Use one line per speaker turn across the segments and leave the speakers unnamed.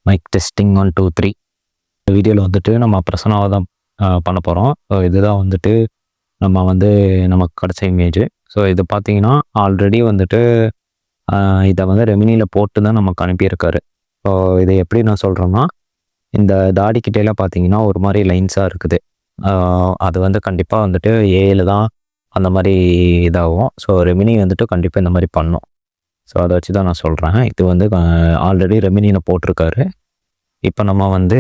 Mic testing 1 2 3. இந்த வீடியோவில் வந்துட்டு நம்ம பிரசனாவை தான் பண்ண போகிறோம். ஸோ இதுதான் வந்துட்டு நம்ம வந்து நமக்கு கிடச்ச இமேஜ். ஸோ இது பார்த்தீங்கன்னா ஆல்ரெடி வந்துட்டு இதை வந்து ரெமினியில் போட்டு தான் நமக்கு அனுப்பியிருக்காரு. ஸோ இதை எப்படி நான் சொல்கிறேன்னா, இந்த தாடிக்கிட்டேலாம் பார்த்தீங்கன்னா ஒரு மாதிரி லைன்ஸாக இருக்குது. அது வந்து கண்டிப்பாக வந்துட்டு ஏஐல தான் அந்த மாதிரி இதாகும். ஸோ ரெமினி வந்துட்டு கண்டிப்பாக இந்த மாதிரி பண்ணும். ஸோ அதை வச்சு தான் நான் சொல்கிறேன். இது வந்து ஆல்ரெடி ரெமினியில் போட்டிருக்காரு. இப்போ நம்ம வந்து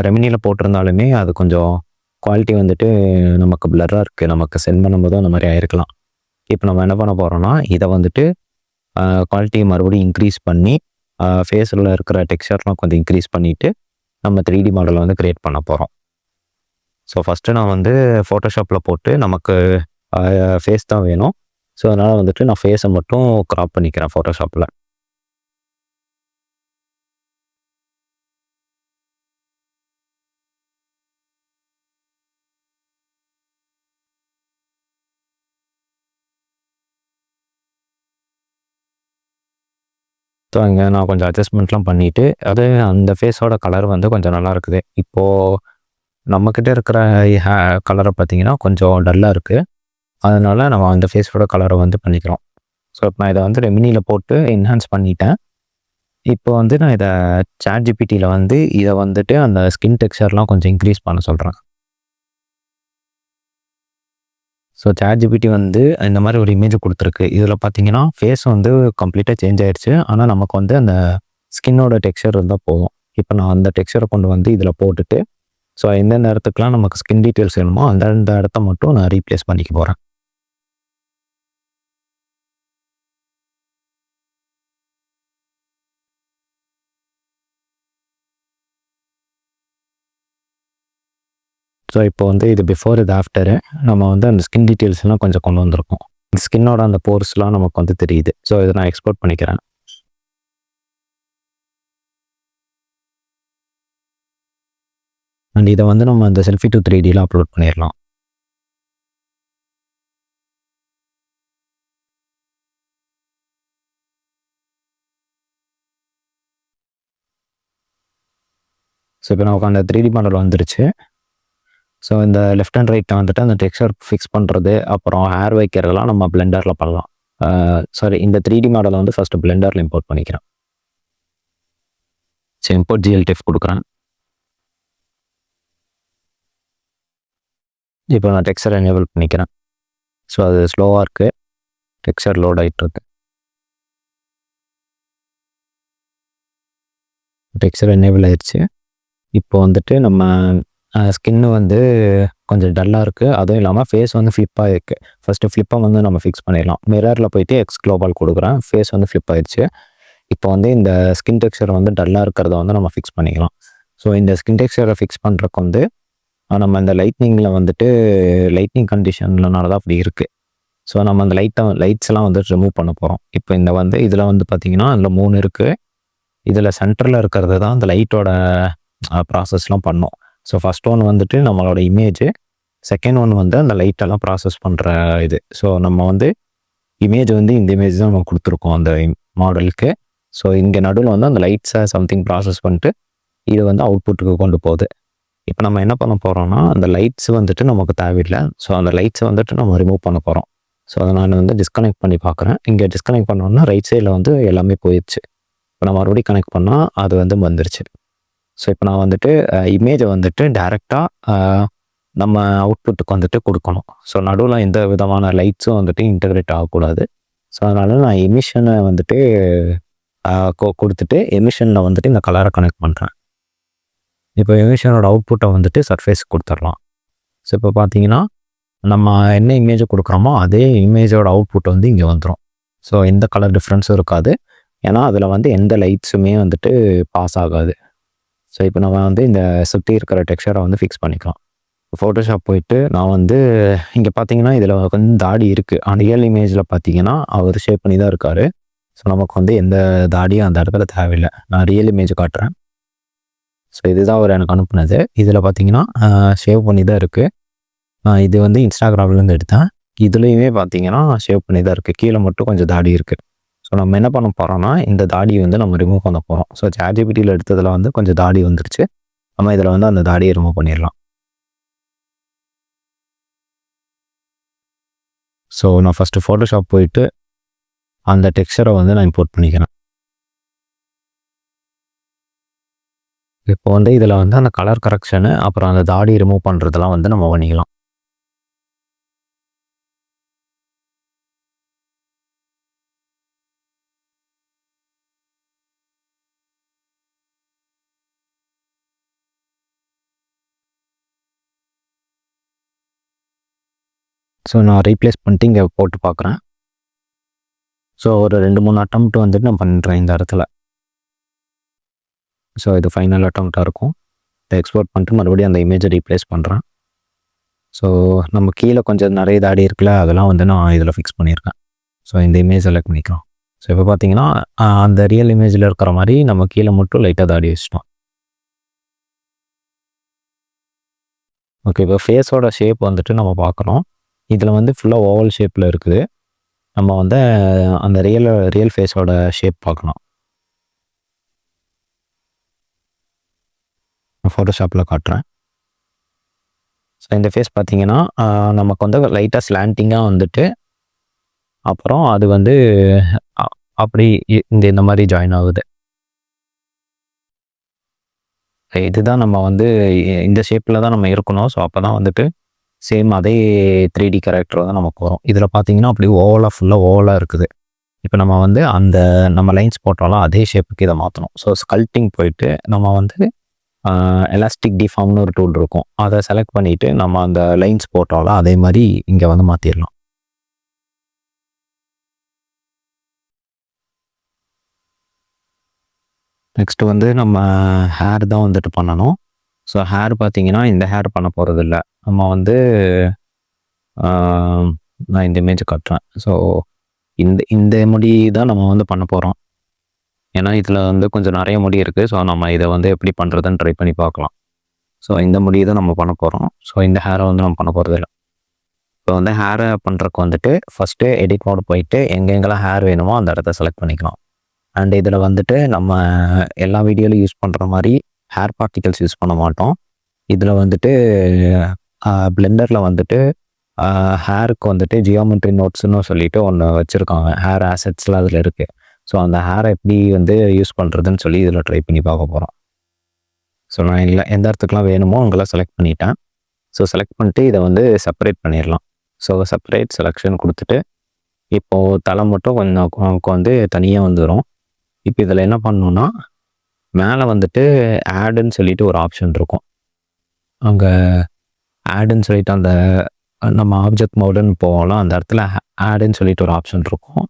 ரெமினியில் போட்டிருந்தாலுமே அது கொஞ்சம் குவாலிட்டி வந்துட்டு நமக்கு பிளராக இருக்குது. நமக்கு சென்ட் பண்ணும்போதும் அந்த மாதிரி ஆயிருக்கலாம். இப்போ நம்ம என்ன பண்ண போகிறோம்னா, இதை வந்துட்டு குவாலிட்டியை மறுபடியும் இன்க்ரீஸ் பண்ணி ஃபேஸில் இருக்கிற டெக்ஸ்சர்லாம் கொஞ்சம் இன்க்ரீஸ் பண்ணிவிட்டு நம்ம 3D மாடலை வந்து க்ரியேட் பண்ண போகிறோம். ஸோ ஃபஸ்ட்டு நான் வந்து ஃபோட்டோஷாப்பில் போட்டு நமக்கு ஃபேஸ் தான் வேணும். ஸோ அதனால் வந்துட்டு நான் ஃபேஸை மட்டும் க்ராப் பண்ணிக்கிறேன் ஃபோட்டோஷாப்பில். ஸோ அங்கே நான் கொஞ்சம் அட்ஜஸ்ட்மெண்ட்லாம் பண்ணிவிட்டு அந்த ஃபேஸோட கலர் வந்து கொஞ்சம் நல்லா இருக்குது. இப்போது நம்மக்கிட்ட இருக்கிற கலரை பார்த்தீங்கன்னா கொஞ்சம் டல்லாக இருக்குது. அதனால் நம்ம அந்த ஃபேஸோட கலரை வந்து பண்ணிக்கிறோம். ஸோ இப்போ நான் இதை வந்து ரெமினியில் போட்டு என்ஹான்ஸ் பண்ணிட்டேன். இப்போ வந்து நான் இதை சாட்ஜிபிடியில் வந்து இதை வந்துட்டு அந்த ஸ்கின் டெக்ஸ்சர்லாம் கொஞ்சம் இன்க்ரீஸ் பண்ண சொல்கிறேன். ஸோ சாட்ஜிபிடி வந்து இந்த மாதிரி ஒரு இமேஜ் கொடுத்துருக்கு. இதில் பார்த்தீங்கன்னா ஃபேஸ் வந்து கம்ப்ளீட்டாக சேஞ்ச் ஆகிடுச்சு. ஆனால் நமக்கு வந்து அந்த ஸ்கின்னோட டெக்ஸ்சர் இருந்தால் போதும். இப்போ நான் அந்த டெக்ஸ்சரை கொண்டு வந்து இதில் போட்டுட்டு, ஸோ எந்தெந்த இடத்துக்குலாம் நமக்கு ஸ்கின் டீட்டெயில்ஸ் வேணுமோ அந்த இடத்த மட்டும் நான் ரீப்ளேஸ் பண்ணிக்க போகிறேன். ஸோ இப்போ வந்து இது பிஃபோர் இது ஆஃப்டரு நம்ம வந்து அந்த ஸ்கின் டீட்டெயில்ஸ்லாம் கொஞ்சம் கொண்டு வந்திருக்கோம். ஸ்கின்னோட அந்த போர்ஸ்லாம் நமக்கு வந்து தெரியுது. ஸோ இதை நான் எக்ஸ்போர்ட் பண்ணிக்கிறேன். அண்ட் இதை வந்து நம்ம அந்த செல்ஃபி டு 3Dயில் அப்லோட் பண்ணிடலாம். ஸோ இப்போ நமக்கு அந்த 3D மாடல் வந்துருச்சு. ஸோ இந்த லெஃப்ட் அண்ட் ரைட்டை வந்துட்டு அந்த டெக்ஸ்சர் ஃபிக்ஸ் பண்ணுறது, அப்புறம் ஹேர் வைக்கிறதெல்லாம் நம்ம பிளெண்டரில் பண்ணலாம். சாரி, இந்த 3D மாடலை வந்து ஃபஸ்ட்டு பிளெண்டரில் இம்போர்ட் பண்ணிக்கிறேன். ஸோ இம்போர்ட் GLTF கொடுக்குறேன். இப்போ நான் டெக்ஸ்சர் எனேபிள் பண்ணிக்கிறேன். ஸோ அது ஸ்லோவாக இருக்குது. டெக்ஸ்சர் லோட் ஆகிட்டு இருக்கு. டெக்ஸ்சர் எனேபிள் ஆயிடுச்சு. இப்போ வந்துட்டு நம்ம ஸ்கின்னு வந்து கொஞ்சம் டல்லாக இருக்குது. அதுவும் இல்லாமல் ஃபேஸ் வந்து ஃப்ளிப்பாக இருக்குது. ஃபஸ்ட்டு ஃப்ளிப்பை வந்து நம்ம ஃபிக்ஸ் பண்ணிடலாம். மிரரில் போயிட்டு எக்ஸ் குளோபல் கொடுக்குறேன். ஃபேஸ் வந்து ஃப்ளிப் ஆயிடுச்சு. இப்போ வந்து இந்த ஸ்கின் டெக்ஸ்சர் வந்து டல்லாக இருக்கிறத வந்து நம்ம ஃபிக்ஸ் பண்ணிக்கலாம். ஸோ இந்த ஸ்கின் டெக்ஸ்சரை ஃபிக்ஸ் பண்ணுறக்கு வந்து நம்ம இந்த லைட்னிங்கில் வந்துட்டு லைட்னிங் கண்டிஷன்லனால தான் அப்படி இருக்குது. ஸோ நம்ம அந்த லைட்ஸ்லாம் வந்து ரிமூவ் பண்ண போகிறோம். இப்போ இந்த வந்து இதில் வந்து பார்த்திங்கன்னா அதில் 3 இருக்குது. இதில் சென்டரில் இருக்கிறது தான் அந்த லைட்டோட ப்ராசஸ்லாம் பண்ணோம். ஸோ ஃபஸ்ட் ஒன் வந்துட்டு நம்மளோட இமேஜ், செகண்ட் ஒன் வந்து அந்த லைட்டெல்லாம் ப்ராசஸ் பண்ணுற இது. ஸோ நம்ம வந்து இமேஜ் வந்து இந்த இமேஜ் தான் நம்ம கொடுத்துருக்கோம் அந்த மாடலுக்கு. ஸோ இங்கே நடுவில் வந்து அந்த லைட்ஸை சம்திங் ப்ராசஸ் பண்ணிட்டு இது வந்து அவுட்புட்டுக்கு கொண்டு போகுது. இப்போ நம்ம என்ன பண்ண போகிறோம்னா, அந்த லைட்ஸ் வந்துட்டு நமக்கு தேவையில்லை. ஸோ அந்த லைட்ஸை வந்துட்டு நம்ம ரிமூவ் பண்ண போகிறோம். ஸோ அதை நான் வந்து டிஸ்கனெக்ட் பண்ணி பார்க்குறேன். இங்கே டிஸ்கனெக்ட் பண்ணோன்னா ரைட் சைடில் வந்து எல்லாமே போயிடுச்சு. இப்போ நான் மறுபடியும் கனெக்ட் பண்ணால் அது வந்து வந்துருச்சு. ஸோ இப்போ நான் வந்துட்டு இமேஜை வந்துட்டு டைரெக்டாக நம்ம அவுட்புட்டுக்கு வந்துட்டு கொடுக்கணும். ஸோ நடுவில் எந்த விதமான லைட்ஸும் வந்துட்டு இன்டகிரேட் ஆகக்கூடாது. ஸோ அதனால் நான் எமிஷனை வந்துட்டு கொடுத்துட்டு எமிஷனில் வந்துட்டு இந்த கலரை கனெக்ட் பண்ணுறேன். இப்போ எமிஷனோட அவுட்புட்டை வந்துட்டு சர்ஃபேஸ் கொடுத்துடலாம். ஸோ இப்போ பார்த்தீங்கன்னா நம்ம என்ன இமேஜை கொடுக்குறோமோ அதே இமேஜோட அவுட்புட் வந்து இங்கே வந்துடும். ஸோ எந்த கலர் டிஃப்ரென்ஸும் இருக்காது. ஏன்னா அதில் வந்து எந்த லைட்ஸுமே வந்துட்டு பாஸ் ஆகாது. ஸோ இப்போ நம்ம வந்து இந்த சுற்றி இருக்கிற டெக்ஸ்சரை வந்து ஃபிக்ஸ் பண்ணிக்கலாம். ஃபோட்டோஷாப் போயிட்டு நான் வந்து இங்கே பார்த்தீங்கன்னா இதில் வந்து தாடி இருக்குது. ஆனால் ரியல் இமேஜில் பார்த்தீங்கன்னா அவர் ஷேப் பண்ணி தான் இருக்கார். ஸோ நமக்கு வந்து எந்த தாடியும் அந்த இடத்துல தேவையில்லை. நான் ரியல் இமேஜ் காட்டுறேன். ஸோ இதுதான் அவர் எனக்கு அனுப்புனது. இதில் பார்த்தீங்கன்னா ஷேவ் பண்ணி தான் இருக்குது. இது வந்து இன்ஸ்டாகிராம்லேருந்து எடுத்தேன். இதுலேயுமே பார்த்தீங்கன்னா ஷேவ் பண்ணி தான் இருக்குது. கீழே மட்டும் கொஞ்சம் தாடி இருக்குது. ஸோ நம்ம என்ன பண்ண போகிறோம்னா இந்த தாடியை வந்து நம்ம ரிமூவ் பண்ண போகிறோம். ஸோ ChatGPTயில் எடுத்ததில் வந்து கொஞ்சம் தாடி வந்துருச்சு. நம்ம இதில் வந்து அந்த தாடியை ரிமூவ் பண்ணிடலாம். ஸோ நான் ஃபஸ்ட்டு ஃபோட்டோஷாப் போயிட்டு அந்த டெக்ஸ்சரை வந்து நான் இம்போர்ட் பண்ணிக்கிறேன். இப்போ வந்து இதில் வந்து அந்த கலர் கரெக்ஷனு அப்புறம் அந்த தாடி ரிமூவ் பண்ணுறதெல்லாம் வந்து நம்ம பண்ணிக்கலாம். ஸோ நான் ரீப்ளேஸ் பண்ணிட்டு இங்கே போட்டு பார்க்குறேன். ஸோ ஒரு 2-3 அட்டெம்ப்ட் வந்துட்டு நான் பண்ணுறேன் இந்த இடத்துல. ஸோ இது ஃபைனல் அட்டெம்ப்டாக இருக்கும். இதை எக்ஸ்போர்ட் பண்ணிட்டு மறுபடியும் அந்த இமேஜை ரீப்ளேஸ் பண்ணுறேன். ஸோ நம்ம கீழே கொஞ்சம் நிறைய தாடி இருக்குல்ல, அதெல்லாம் வந்து நான் இதில் ஃபிக்ஸ் பண்ணியிருக்கேன். ஸோ இந்த இமேஜ் செலக்ட் பண்ணிக்கலாம். ஸோ இப்போ பார்த்தீங்கன்னா அந்த ரியல் இமேஜில் இருக்கிற மாதிரி நம்ம கீழே மட்டும் லைட்டாக தாடி வச்சிட்டோம். ஓகே, இப்போ ஃபேஸோட ஷேப் வந்துட்டு நம்ம பார்க்குறோம். இதில் வந்து ஃபுல்லாக ஓவல் ஷேப்பில் இருக்குது. நம்ம வந்து அந்த ரியல் ஃபேஸோட ஷேப் பார்க்கலாம். நான் ஃபோட்டோஷாப்பில் காட்டுறேன். ஸோ இந்த ஃபேஸ் பார்த்தீங்கன்னா நமக்கு வந்து லைட்டாக ஸ்லாண்டிங்காக வந்துட்டு அப்புறம் அது வந்து அப்படி இந்த மாதிரி ஜாயின் ஆகுது. இதுதான் நம்ம வந்து இந்த ஷேப்பில் தான் நம்ம இருக்கணும். ஸோ அப்போ தான் வந்துட்டு சேம் அதே 3D கேரக்டர் தான் நமக்கு வரும். இதில் பார்த்தீங்கன்னா அப்படி ஃபுல்லாக ஓவலாக இருக்குது. இப்போ நம்ம வந்து அந்த நம்ம லைன்ஸ் போட்டாலும் அதே ஷேப்புக்கு இதை மாற்றணும். ஸோ ஸ்கல்ப்டிங் போயிட்டு நம்ம வந்து எலாஸ்டிக் டிஃபார்ம்னு ஒரு டூல் இருக்கும். அதை செலக்ட் பண்ணிவிட்டு நம்ம அந்த லைன்ஸ் போட்டாலும் அதே மாதிரி இங்கே வந்து மாற்றிடலாம். நெக்ஸ்ட்டு வந்து நம்ம ஹேர் தான் வந்துட்டு பண்ணணும். ஸோ ஹேர் பார்த்தீங்கன்னா இந்த ஹேர் பண்ண போகிறதில்ல. நம்ம வந்து நான் இந்த இமேஜ் காட்டுறேன். ஸோ இந்த முடி தான் நம்ம வந்து பண்ண போகிறோம். ஏன்னா இதில் வந்து கொஞ்சம் நிறைய முடி இருக்குது. ஸோ நம்ம இதை வந்து எப்படி பண்ணுறதுன்னு ட்ரை பண்ணி பார்க்கலாம். ஸோ இந்த முடி தான் நம்ம பண்ண போகிறோம். ஸோ இந்த ஹேரை வந்து நம்ம பண்ண போகிறதில்ல. இப்போ வந்து ஹேரை பண்ணுறதுக்கு வந்துட்டு ஃபஸ்ட்டு எடிட் மோடு போயிட்டு எங்கெங்கெல்லாம் ஹேர் வேணுமோ அந்த இடத்த செலக்ட் பண்ணிக்கலாம். அண்ட் இதில் வந்துட்டு நம்ம எல்லா வீடியோலையும் யூஸ் பண்ணுற மாதிரி ஹேர் பார்ட்டிகல்ஸ் யூஸ் பண்ண மாட்டோம். இதில் வந்துட்டு பிளெண்டரில் வந்துட்டு ஹேருக்கு வந்துட்டு ஜியோமெட்ரி நோட்ஸ்னு சொல்லிட்டு ஒன்று வச்சுருக்காங்க. ஹேர் ஆசெட்ஸ்லாம் அதில் இருக்குது. ஸோ அந்த ஹேரை எப்படி வந்து யூஸ் பண்ணுறதுன்னு சொல்லி இதில் ட்ரை பண்ணி பார்க்க போகிறோம். ஸோ நான் எந்த இடத்துக்குலாம் வேணுமோ அங்கெல்லாம் செலக்ட் பண்ணிட்டேன். ஸோ செலக்ட் பண்ணிட்டு இதை வந்து செப்பரேட் பண்ணிடலாம். ஸோ செப்பரேட் செலெக்ஷன் கொடுத்துட்டு இப்போது தலை மட்டும் கொஞ்சம் வந்து தனியாக வந்துடும். இப்போ இதில் என்ன பண்ணணுன்னா மேலே வந்துட்டு ஆடுன்னு சொல்லிட்டு ஒரு ஆப்ஷன் இருக்கும். அங்கே ஆடுன்னு சொல்லிட்டு அந்த நம்ம ஆப்ஜெக்ட் மோடுன்னு போகலாம். அந்த இடத்துல ஆடுன்னு சொல்லிட்டு ஒரு ஆப்ஷன் இருக்கும்.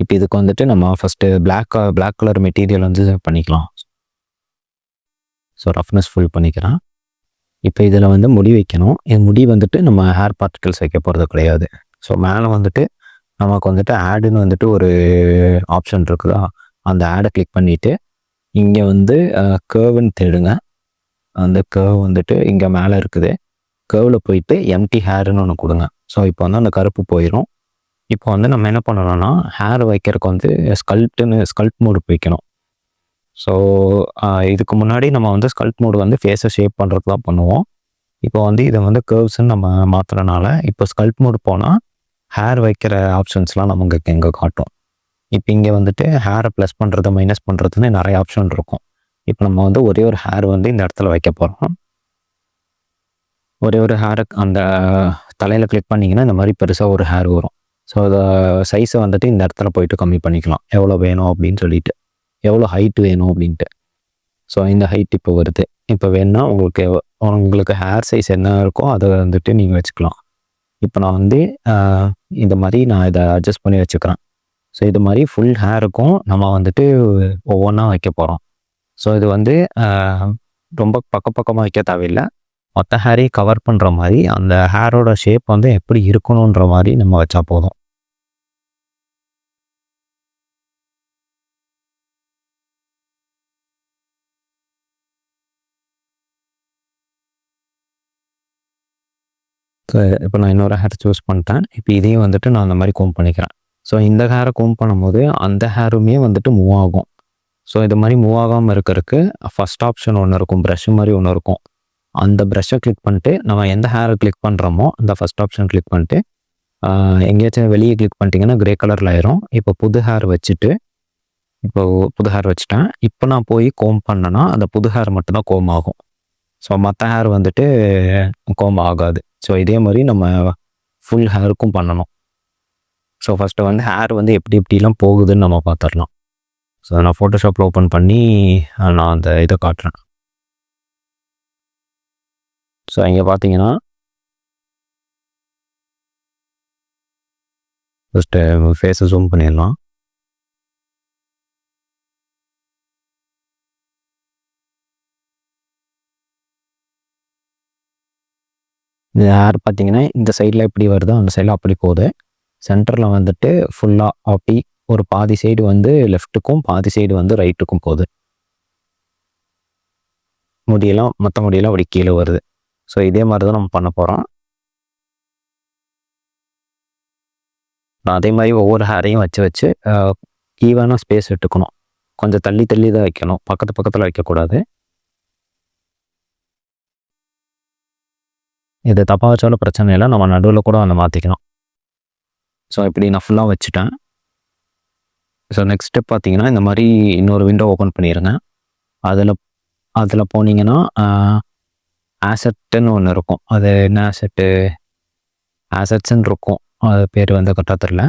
இப்போ இதுக்கு வந்துட்டு நம்ம ஃபஸ்ட்டு பிளாக் கலர் மெட்டீரியல் வந்து பண்ணிக்கலாம். ஸோ ரஃப்னஸ் ஃபுல் பண்ணிக்கிறேன். இப்போ இதில் வந்து முடி வைக்கணும். இந்த முடி வந்துட்டு நம்ம ஹேர் பார்ட்டிகல்ஸ் வைக்க போகிறது கிடையாது. ஸோ மேலே வந்துட்டு நமக்கு வந்துட்டு ஆடுன்னு வந்துட்டு ஒரு ஆப்ஷன் இருக்குதா, அந்த ஆடை கிளிக் பண்ணிவிட்டு இங்கே வந்து கர்வ்னு தேடுங்க. அந்த கர்வ் வந்துட்டு இங்கே மேலே இருக்குது. கர்வில் போயிட்டு எம்டி ஹேர்னு ஒன்று கொடுங்க. ஸோ இப்போ வந்து அந்த கருப்பு போயிடும். இப்போ வந்து நம்ம என்ன பண்ணணும்னா ஹேர் வைக்கிறதுக்கு வந்து ஸ்கல்ப்ட் மோடு வைக்கணும். ஸோ இதுக்கு முன்னாடி நம்ம வந்து ஸ்கல்ப்ட் மோடு வந்து ஃபேஸை ஷேப் பண்ணுறதுக்கு தான் பண்ணுவோம். இப்போ வந்து இதை வந்து கர்வ்ஸ்ன்னு நம்ம மாற்றுறனால இப்போ ஸ்கல்ப்ட் மோடு போனால் ஹேர் வைக்கிற ஆப்ஷன்ஸ்லாம் நமக்கு எங்கே காட்டும். இப்போ இங்கே வந்துட்டு ஹேரை ப்ளஸ் பண்ணுறது மைனஸ் பண்ணுறதுன்னு நிறைய ஆப்ஷன் இருக்கும். இப்போ நம்ம வந்து ஒரே ஒரு ஹேர் வந்து இந்த இடத்துல வைக்க போகிறோம். ஒரே ஒரு ஹேரை அந்த தலையில் கிளிக் பண்ணிங்கன்னா இந்த மாதிரி பெருசாக ஒரு ஹேர் வரும். ஸோ அதை சைஸை வந்துட்டு இந்த இடத்துல போயிட்டு கம்மி பண்ணிக்கலாம், எவ்வளோ வேணும் அப்படின்னு சொல்லிட்டு, எவ்வளோ ஹைட் வேணும் அப்படின்ட்டு. ஸோ இந்த ஹைட் இப்போ வருது. இப்போ வேணுன்னா உங்களுக்கு ஹேர் சைஸ் என்ன இருக்கோ அதை வந்துட்டு நீங்கள் வச்சுக்கலாம். இப்போ நான் வந்து இந்த மாதிரி நான் இதை அட்ஜஸ்ட் பண்ணி வச்சுக்கிறேன். ஸோ இது மாதிரி ஃபுல் ஹேருக்கும் நம்ம வந்துட்டு ஒவ்வொன்றா வைக்க போகிறோம். ஸோ இது வந்து ரொம்ப பக்கமாக வைக்க தேவையில்லை. மொத்த ஹேரையும் கவர் பண்ணுற மாதிரி அந்த ஹேரோட ஷேப் வந்து எப்படி இருக்கணுன்ற மாதிரி நம்ம வச்சா போதும். ஸோ இப்போ நான் இன்னொரு ஹேர் சூஸ் பண்ணிட்டேன். இப்போ இதையும் வந்துட்டு நான் அந்த மாதிரி கோம் பண்ணிக்கிறேன். ஸோ இந்த ஹேரை கோம் பண்ணும்போது அந்த ஹேருமே வந்துட்டு மூவ் ஆகும். ஸோ இது மாதிரி மூவ் ஆகாமல் இருக்கிறதுக்கு ஃபஸ்ட் ஆப்ஷன் ஒன்று இருக்கும், ப்ரஷ் மாதிரி ஒன்று இருக்கும். அந்த ப்ரஷ்ஷை கிளிக் பண்ணிட்டு நம்ம எந்த ஹேரை கிளிக் பண்ணுறோமோ அந்த ஃபஸ்ட் ஆப்ஷன் கிளிக் பண்ணிட்டு எங்கேயாச்சும் வெளியே கிளிக் பண்ணிட்டீங்கன்னா கிரே கலரில் ஆயிரும். இப்போ புது ஹேர் வச்சுட்டேன். இப்போ நான் போய் கோம் பண்ணேன்னா அந்த புது ஹேர் மட்டும்தான் கோம் ஆகும். ஸோ மற்ற ஹேர் வந்துட்டு கோம் ஆகாது. ஸோ இதே மாதிரி நம்ம ஃபுல் ஹேருக்கும் பண்ணணும். ஸோ ஃபஸ்ட்டு வந்து ஹேர் வந்து எப்படி எப்படிலாம் போகுதுன்னு நம்ம பார்த்துடலாம். ஸோ நான் ஃபோட்டோஷாப்பில் ஓப்பன் பண்ணி நான் அந்த இதை காட்டுறேன். ஸோ இங்கே பார்த்தீங்கன்னா ஃபஸ்ட்டு ஃபேஸை ஜூம் பண்ணிடலாம். இந்த ஹேர் பார்த்தீங்கன்னா இந்த சைடில் எப்படி வருதோ அந்த சைடில் அப்படி போகுது. சென்டரில் வந்துட்டு ஃபுல்லாக அப்படி ஒரு பாதி சைடு வந்து லெஃப்ட்டுக்கும் பாதி சைடு வந்து ரைட்டுக்கும் போகுது. மற்ற முடியெல்லாம் அப்படி கீழே வருது. ஸோ இதே மாதிரி தான் நம்ம பண்ண போகிறோம். அதே மாதிரி ஒவ்வொரு ஹேரையும் வச்சு ஈவனாக ஸ்பேஸ் எடுத்துக்கணும். கொஞ்சம் தள்ளி தான் வைக்கணும், பக்கத்தில் வைக்கக்கூடாது. இது தப்பாக வச்சாலும் பிரச்சனை இல்லை, நம்ம நடுவில் கூட அதை மாற்றிக்கணும். ஸோ இப்படி நான் ஃபுல்லாக வச்சுட்டேன். ஸோ நெக்ஸ்ட் ஸ்டெப் பார்த்தீங்கன்னா இந்த மாதிரி இன்னொரு விண்டோ ஓப்பன் பண்ணிடுங்க. அதில் போனீங்கன்னா ஆசெட்டுன்னு ஒன்று இருக்கும். அது என்ன ஆசெட்ஸ்ன்னு இருக்கும், அது பேர் வந்து கரெக்டாக தெரில.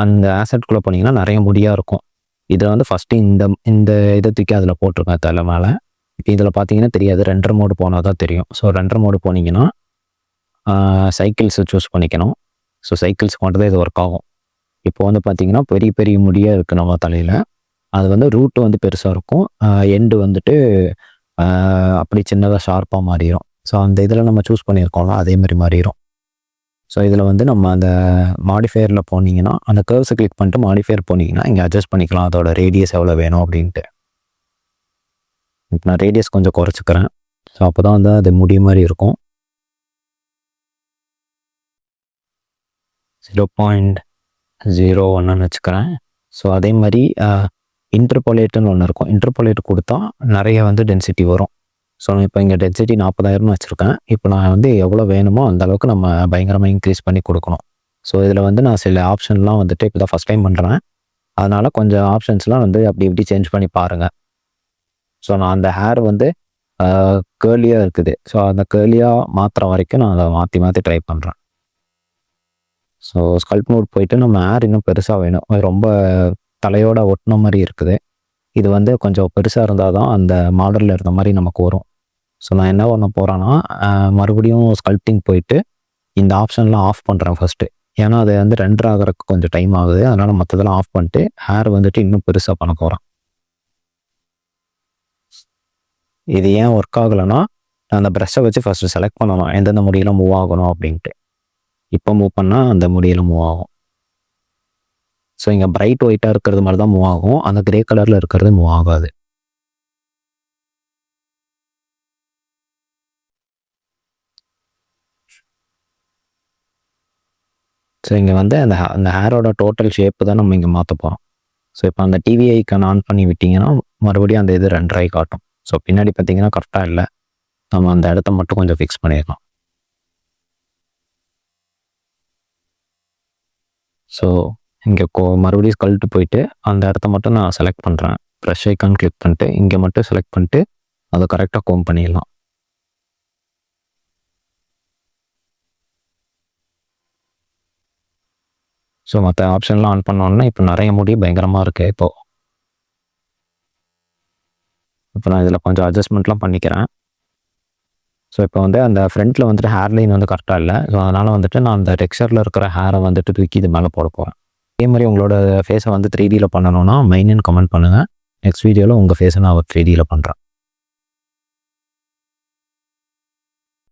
அந்த ஆசெட்குள்ளே போனீங்கன்னா நிறைய முடியாக இருக்கும். இதில் வந்து ஃபஸ்ட்டு இந்த இதை தூக்கி அதில் போட்டிருக்கேன் தலை மேலே. இப்போ இதில் பார்த்தீங்கன்னா தெரியாது, ரெண்டர் மோடு போனால் தான் தெரியும். ஸோ ரெண்டர் மோடு போனீங்கன்னா சைக்கிள்ஸை சூஸ் பண்ணிக்கணும். ஸோ சைக்கிள்ஸ்க்கு மட்டும் தான் இது ஒர்க் ஆகும். இப்போ வந்து பார்த்திங்கன்னா பெரிய பெரிய முடியாக இருக்குது நம்ம தலையில். அது வந்து ரூட்டு வந்து பெருசாக இருக்கும், எண்டு வந்துட்டு அப்படி சின்னதாக ஷார்ப்பாக மாறிடும். ஸோ அந்த இதில் நம்ம சூஸ் பண்ணியிருக்கோம்ல அதே மாதிரி மாறிடும். ஸோ இதில் வந்து நம்ம அந்த மாடிஃபையரில் போனீங்கன்னா அந்த கர்வ்ஸை கிளிக் பண்ணிட்டு மாடிஃபையர் போனீங்கன்னா இங்கே அட்ஜஸ்ட் பண்ணிக்கலாம் அதோட ரேடியஸ் எவ்வளோ வேணும் அப்படின்ட்டு. இப்போ நான் ரேடியஸ் கொஞ்சம் குறைச்சிக்கிறேன். ஸோ அப்போ தான் வந்து அது முடி மாதிரி இருக்கும். 0.01 வச்சுக்கிறேன். ஸோ அதே மாதிரி இன்டர்போலேட்டுன்னு ஒன்று இருக்கும். இன்டர்போலேட் கொடுத்தா நிறைய வந்து டென்சிட்டி வரும். ஸோ இப்போ இங்கே டென்சிட்டி 40,000 வச்சுருக்கேன். இப்போ நான் வந்து எவ்வளோ வேணுமோ அந்த அளவுக்கு நம்ம பயங்கரமாக இன்க்ரீஸ் பண்ணி கொடுக்கணும். ஸோ இதில் வந்து நான் சில ஆப்ஷன்லாம் வந்துட்டு இப்போ தான் ஃபஸ்ட் டைம் பண்ணுறேன். அதனால் கொஞ்சம் ஆப்ஷன்ஸ்லாம் வந்து அப்படி இப்படி சேஞ்ச் பண்ணி பாருங்கள். ஸோ நான் அந்த ஹேர் வந்து கேர்லியாக இருக்குது. ஸோ அந்த கேர்லியாக மாற்றுற வரைக்கும் நான் அதை மாற்றி ட்ரை பண்ணுறேன். ஸோ ஸ்கல்ப் மோட் போயிட்டு நம்ம ஹேர் இன்னும் பெருசாக வேணும், ரொம்ப தலையோட ஒட்டின மாதிரி இருக்குது. இது வந்து கொஞ்சம் பெருசாக இருந்தால் தான் அந்த மாடலில் இருந்த மாதிரி நமக்கு வரும். ஸோ நான் என்ன பண்ண போகிறேன்னா மறுபடியும் ஸ்கல்ப்டிங் போயிட்டு இந்த ஆப்ஷன்லாம் ஆஃப் பண்ணுறேன் ஃபஸ்ட்டு. ஏன்னா அது வந்து ரெண்டர் ஆகிறதுக்கு கொஞ்சம் டைம் ஆகுது. அதனால் மற்றதெல்லாம் ஆஃப் பண்ணிட்டு ஹேர் வந்துட்டு இன்னும் பெருசாக பண்ண போகிறேன். இது ஏன் ஒர்க் ஆகலைன்னா நான் அந்த ப்ரெஷ்ஷை வச்சு ஃபஸ்ட்டு செலக்ட் பண்ணணும் எந்தெந்த முடியெல்லாம் மூவ் ஆகணும் அப்படின்ட்டு. இப்போ மூவ் பண்ணால் அந்த முடியெல்லாம் மூவ் ஆகும். ஸோ இங்கே பிரைட் ஒயிட்டாக இருக்கிறது மாதிரி தான் மூவ் ஆகும், அந்த கிரே கலரில் இருக்கிறது மூவ் ஆகாது. ஸோ இங்கே வந்து அந்த ஹேரோட டோட்டல் ஷேப்பு தான் நம்ம இங்கே மாற்ற போகிறோம். ஸோ இப்போ அந்த டிவி ஐக்கான் ஆன் பண்ணி விட்டிங்கன்னா மறுபடியும் அந்த இது ரெண்டரை காட்டும். ஸோ பின்னாடி பார்த்தீங்கன்னா கரெக்டாக இல்லை, நம்ம அந்த இடத்த மட்டும் கொஞ்சம் ஃபிக்ஸ் பண்ணிடலாம். ஸோ இங்கே மறுபடியும் ஸ்கல்ட்டு போயிட்டு அந்த இடத்த மட்டும் நான் செலக்ட் பண்ணுறேன். ப்ரெஷ் ஐக்கான் கிளிக் பண்ணிட்டு இங்கே மட்டும் செலக்ட் பண்ணிட்டு அதை கரெக்டாக கோம் பண்ணிடலாம். ஸோ மற்ற ஆப்ஷன்லாம் ஆன் பண்ணோன்னா இப்போ நிறைய முடி பயங்கரமாக இருக்குது. இப்போ நான் இதில் கொஞ்சம் அட்ஜஸ்ட்மெண்ட்லாம் பண்ணிக்கிறேன். ஸோ இப்போ வந்து அந்த ஃப்ரண்ட்டில் வந்துட்டு ஹேர் லைன் வந்து கரெக்டாக இல்லை. ஸோ அதனால் வந்துட்டு நான் அந்த டெக்ஸ்சரில் இருக்கிற ஹேரை வந்துட்டு தூக்கி இது மேலே போட போகிறேன். அதே மாதிரி உங்களோட ஃபேஸை வந்து 3Dயில் பண்ணணுன்னா மெயின்னு கமெண்ட் பண்ணுங்கள். நெக்ஸ்ட் வீடியோவில் உங்கள் ஃபேஸை நான் 3Dயில் பண்ணுறேன்.